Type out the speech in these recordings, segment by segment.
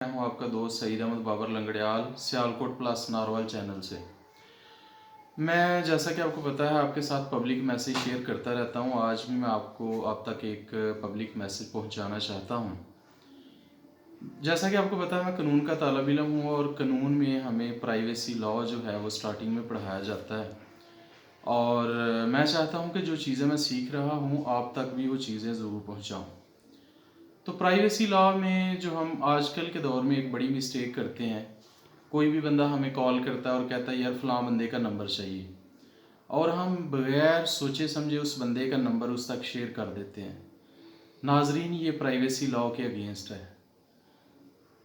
मैं हूं आपका दोस्त सईद अहमद बाबर लंगड़ियाल सियालकोट प्लस नारवाल चैनल से। मैं जैसा कि आपको पता है आपके साथ पब्लिक मैसेज शेयर करता रहता हूं। आज भी मैं आपको आप तक एक पब्लिक मैसेज पहुंचाना चाहता हूं। जैसा कि आपको पता है मैं कानून का तालिब इल्म हूं और कानून में हमें प्राइवेसी लॉ जो है वो स्टार्टिंग में पढ़ाया जाता है और मैं चाहता हूँ कि जो चीज़ें मैं सीख रहा हूँ आप तक भी वो चीज़ें ज़रूर पहुँचाऊँ। तो प्राइवेसी लॉ में जो हम आजकल के दौर में एक बड़ी मिस्टेक करते हैं, कोई भी बंदा हमें कॉल करता है और कहता है यार फ़लाँ बंदे का नंबर चाहिए, और हम बगैर सोचे समझे उस बंदे का नंबर उस तक शेयर कर देते हैं। नाजरीन, ये प्राइवेसी लॉ के अगेंस्ट है।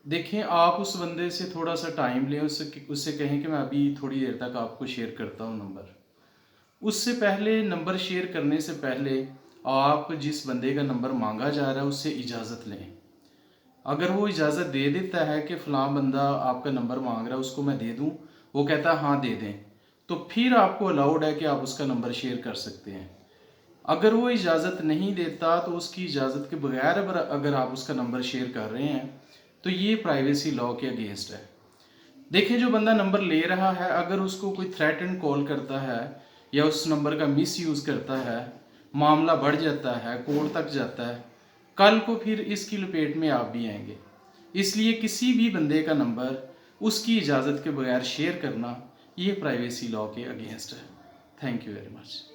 देखें, आप उस बंदे से थोड़ा सा टाइम लें, उससे कहें कि मैं अभी थोड़ी देर तक आपको शेयर करता हूँ नंबर। उससे पहले नंबर शेयर करने से पहले आप जिस बंदे का नंबर मांगा जा रहा है उससे इजाज़त लें। अगर वो इजाज़त दे देता है कि फ़लाँ बंदा आपका नंबर मांग रहा है उसको मैं दे दूं, वो कहता है हाँ दे दें, तो फिर आपको अलाउड है कि आप उसका नंबर शेयर कर सकते हैं। अगर वो इजाज़त नहीं देता तो उसकी इजाज़त के बगैर अगर आप उसका नंबर शेयर कर रहे हैं तो ये प्राइवेसी लॉ के अगेंस्ट है। देखें, जो बंदा नंबर ले रहा है अगर उसको कोई थ्रेट एंड कॉल करता है या उस नंबर का मिस यूज़ करता है, मामला बढ़ जाता है, कोर्ट तक जाता है, कल को फिर इसकी लपेट में आप भी आएंगे। इसलिए किसी भी बंदे का नंबर उसकी इजाज़त के बगैर शेयर करना ये प्राइवेसी लॉ के अगेंस्ट है। Thank you very much.